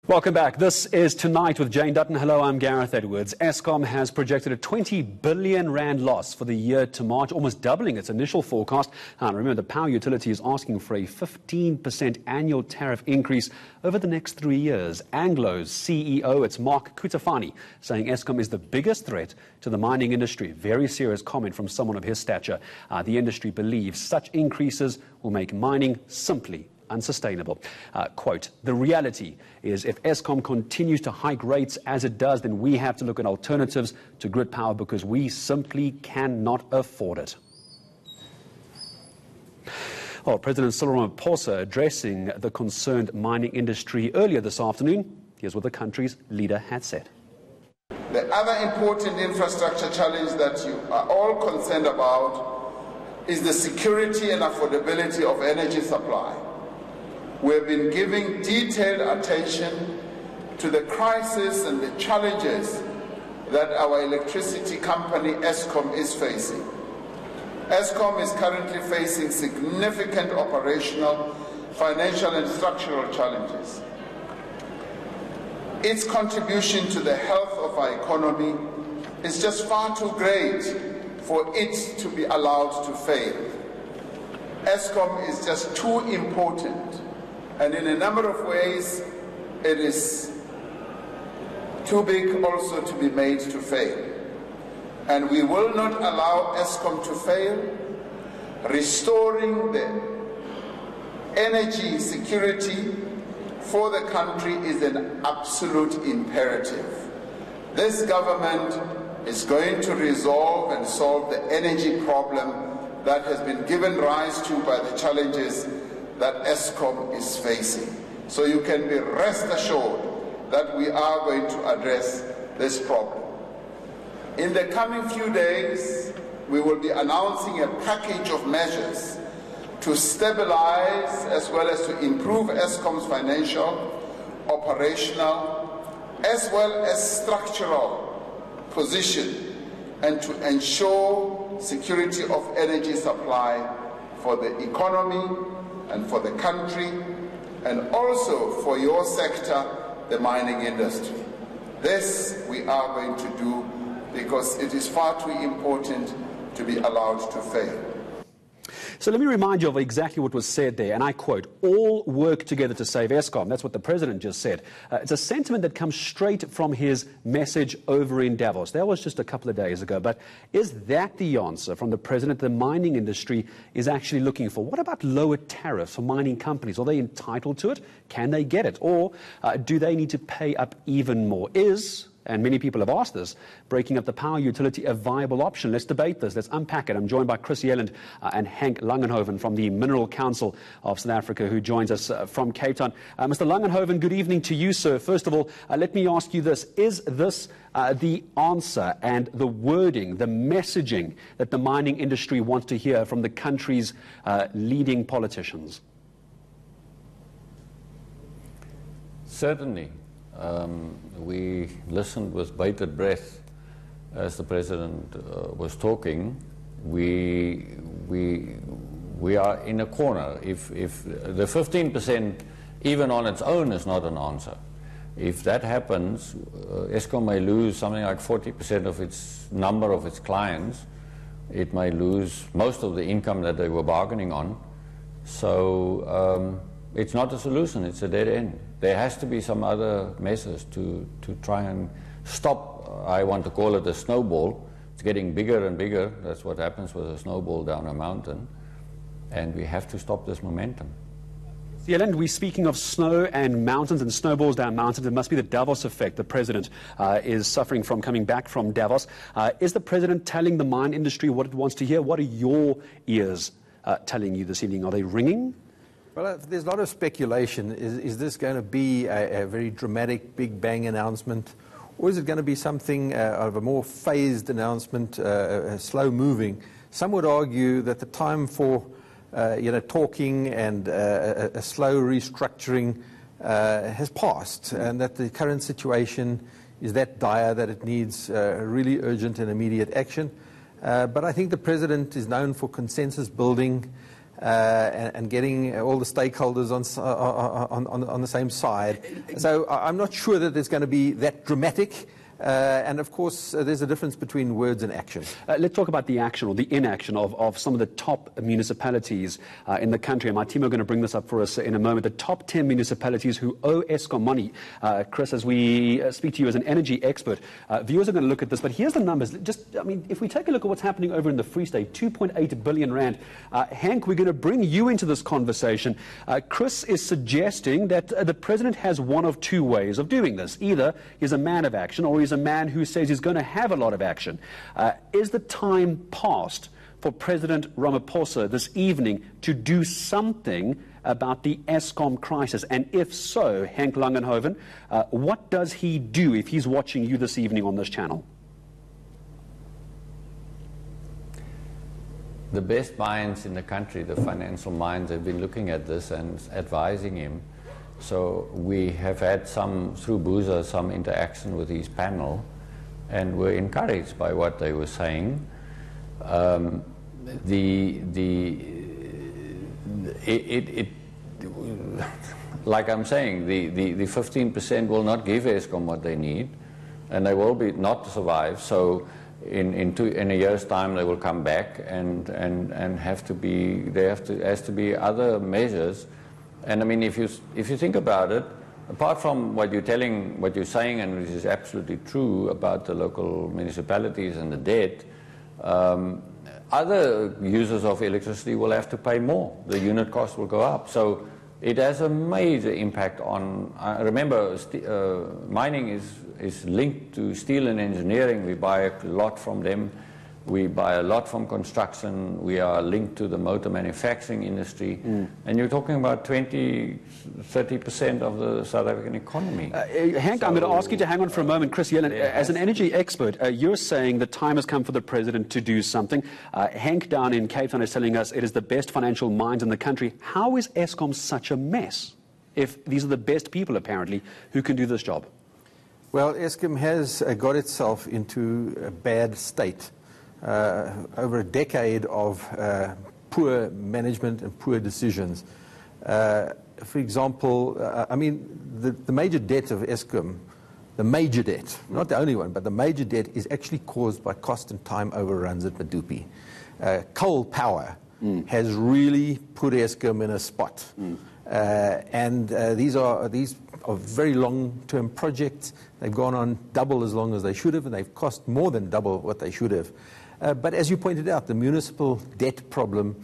Welcome back. This is Tonight with Jane Dutton. Hello, I'm Gareth Edwards. Eskom has projected a 20 billion rand loss for the year to March, almost doubling its initial forecast. And remember, the power utility is asking for a 15% annual tariff increase over the next 3 years. Anglo's CEO, it's Mark Kutafani, saying Eskom is the biggest threat to the mining industry. Very serious comment from someone of his stature. The industry believes such increases will make mining simply unsustainable. Quote, the reality is if Eskom continues to hike rates as it does, then we have to look at alternatives to grid power because we simply cannot afford it. Well, President Cyril Ramaphosa addressing the concerned mining industry earlier this afternoon. Here's what the country's leader had said. The other important infrastructure challenge that you are all concerned about is the security and affordability of energy supply. We have been giving detailed attention to the crisis and the challenges that our electricity company Eskom is facing. Eskom is currently facing significant operational, financial and structural challenges. Its contribution to the health of our economy is just far too great for it to be allowed to fail. Eskom is just too important. And in a number of ways, it is too big also to be made to fail. And we will not allow Eskom to fail. Restoring the energy security for the country is an absolute imperative. This government is going to resolve and solve the energy problem that has been given rise to by the challenges that Eskom is facing. So you can be rest assured that we are going to address this problem. In the coming few days, we will be announcing a package of measures to stabilize as well as to improve Eskom's financial, operational, as well as structural position and to ensure security of energy supply for the economy and for the country, and also for your sector, the mining industry. This we are going to do because it is far too important to be allowed to fail. So let me remind you of exactly what was said there, and I quote, all work together to save Eskom. That's what the president just said. It's a sentiment that comes straight from his message over in Davos. That was just a couple of days ago, but is that the answer from the president the mining industry is actually looking for? What about lower tariffs for mining companies? Are they entitled to it? Can they get it? Or do they need to pay up even more? And many people have asked this, breaking up the power utility a viable option? Let's debate this. Let's unpack it. I'm joined by Yellend and Henk Langenhoven from the Mineral Council of South Africa, who joins us from Cape Town. Mr. Langenhoven, good evening to you, sir. First of all, let me ask you this. Is this the answer and the wording, the messaging that the mining industry wants to hear from the country's leading politicians? Certainly. We listened with bated breath as the president was talking. We are in a corner. If the 15% even on its own is not an answer, if that happens, Eskom may lose something like 40% of its number of its clients. It may lose most of the income that they were bargaining on. So it's not a solution, it's a dead end. There has to be some other measures to try and stop, I want to call it a snowball. It's getting bigger and bigger. That's what happens with a snowball down a mountain. And we have to stop this momentum. Yellend, we're speaking of snow and mountains and snowballs down mountains. It must be the Davos effect the president is suffering from coming back from Davos. Is the president telling the mine industry what it wants to hear? What are your ears telling you this evening? Are they ringing? Well, there's a lot of speculation. Is this going to be a very dramatic, big bang announcement? Or is it going to be something of a more phased announcement, slow moving? Some would argue that the time for talking and a slow restructuring has passed, and that the current situation is that dire that it needs really urgent and immediate action. But I think the president is known for consensus building. and getting all the stakeholders on the same side. So I'm not sure that it's going to be that dramatic. And of course, there's a difference between words and action. Let's talk about the action or the inaction of some of the top municipalities in the country. And my team are going to bring this up for us in a moment. The top 10 municipalities who owe Eskom money. Chris, as we speak to you as an energy expert, viewers are going to look at this. But here's the numbers. If we take a look at what's happening over in the Free State, 2.8 billion rand. Henk, we're going to bring you into this conversation. Chris is suggesting that the president has one of two ways of doing this. Either he's a man of action or he's a man who says he's going to have a lot of action. Is the time past for President Ramaphosa this evening to do something about the Eskom crisis? And if so, Henk Langenhoven, what does he do if he's watching you this evening on this channel? The best minds in the country, the financial minds, have been looking at this and advising him. So we have had through Booza, some interaction with his panel, and were encouraged by what they were saying. Like I'm saying, the 15% will not give Eskom what they need, and they will not survive. So in a year's time, they will come back and has to be other measures. And I mean, if you think about it, apart from what you're saying, and which is absolutely true about the local municipalities and the debt, other users of electricity will have to pay more. The unit cost will go up. So it has a major impact on. Remember, mining is linked to steel and engineering. We buy a lot from them. We buy a lot from construction. We are linked to the motor manufacturing industry. And you're talking about 20-30% of the South African economy. Henk, I'm going to ask you to hang on for a moment. Chris Yellend, as an energy expert, you're saying the time has come for the president to do something. Henk down in Cape Town is telling us it is the best financial minds in the country. How is Eskom such a mess if these are the best people, apparently, who can do this job? Well, Eskom has got itself into a bad state. Over a decade of poor management and poor decisions. For example, I mean, the major debt of Eskom, the major debt, not the only one, but the major debt is actually caused by cost and time overruns at Medupi. Coal power has really put Eskom in a spot. And these are very long-term projects. They've gone on double as long as they should have, and they've cost more than double what they should have. But as you pointed out, the municipal debt problem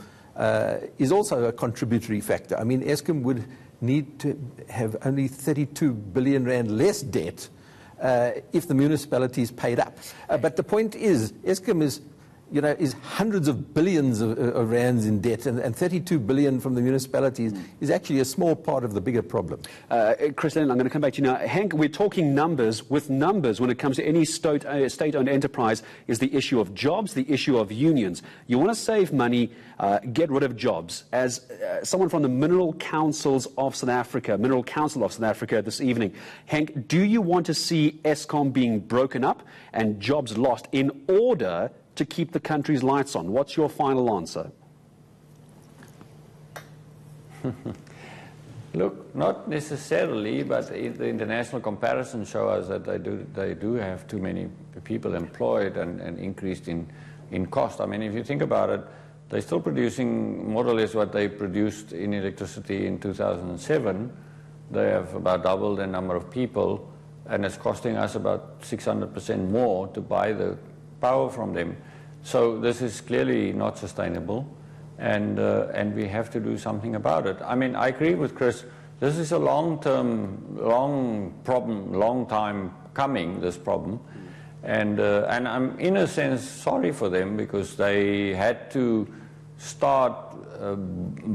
is also a contributory factor. I mean, Eskom would need to have only 32 billion rand less debt if the municipalities paid up. But the point is, Eskom is hundreds of billions of rands in debt, and 32 billion from the municipalities is actually a small part of the bigger problem. Chris Lennon, I'm going to come back to you now. Henk, we're talking numbers. With numbers, when it comes to any state-owned enterprise, is the issue of jobs, the issue of unions. You want to save money, get rid of jobs. As someone from the Mineral Council of South Africa this evening, Henk, do you want to see Eskom being broken up and jobs lost in order to keep the country's lights on? What's your final answer? Look, not necessarily, but the international comparisons show us that they do have too many people employed and increased in cost. I mean, if you think about it, they're still producing more or less what they produced in electricity in 2007. They have about double the number of people, and it's costing us about 600% more to buy the power from them. So this is clearly not sustainable, and we have to do something about it. I mean, I agree with Chris. This is a long problem, long time coming, this problem. And I'm, in a sense, sorry for them, because they had to start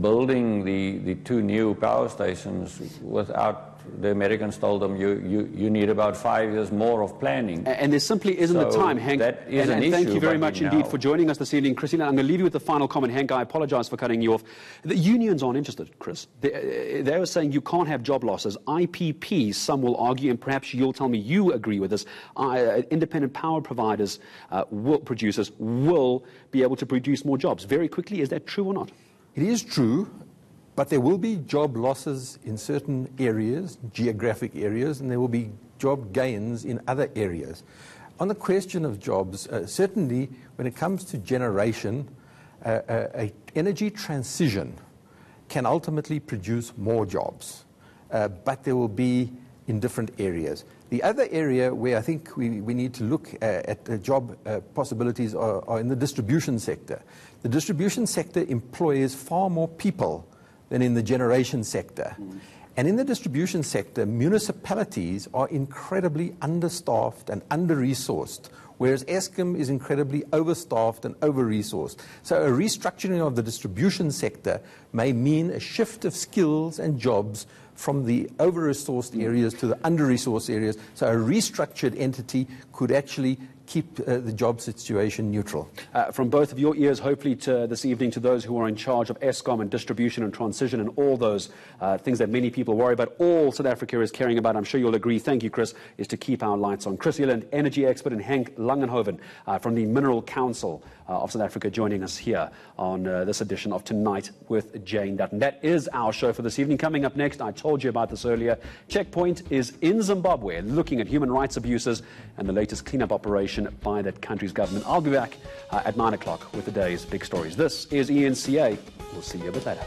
building the two new power stations without. The Americans told them you need about 5 years more of planning. And there simply isn't the time, Henk. That is an issue. Thank you very much indeed for joining us this evening. Christina, I'm going to leave you with the final comment. Henk, I apologize for cutting you off. The unions aren't interested, Chris. They were saying you can't have job losses. IPP, some will argue, and perhaps you'll tell me you agree with this, independent power providers, producers will be able to produce more jobs very quickly. Is that true or not? It is true, but there will be job losses in certain areas, geographic areas, and there will be job gains in other areas. On the question of jobs, certainly when it comes to generation, an energy transition can ultimately produce more jobs, but there will be in different areas. The other area where I think we need to look at the job possibilities are in the distribution sector. The distribution sector employs far more people than in the generation sector. And in the distribution sector, municipalities are incredibly understaffed and under-resourced, whereas Eskom is incredibly overstaffed and over-resourced. So a restructuring of the distribution sector may mean a shift of skills and jobs from the over-resourced areas to the under-resourced areas. So a restructured entity could actually keep the job situation neutral. From both of your ears, hopefully to this evening, to those who are in charge of Eskom and distribution and transition and all those things that many people worry about, all South Africa is caring about, I'm sure you'll agree, thank you, Chris, is to keep our lights on. Chris Yellend, energy expert, and Henk Langenhoven from the Mineral Council of South Africa, joining us here on this edition of Tonight with Jane Dutton. That is our show for this evening. Coming up next, I told you about this earlier, Checkpoint is in Zimbabwe, looking at human rights abuses and the latest cleanup operation by that country's government. I'll be back at 9 o'clock with the day's big stories. This is ENCA. We'll see you a bit later.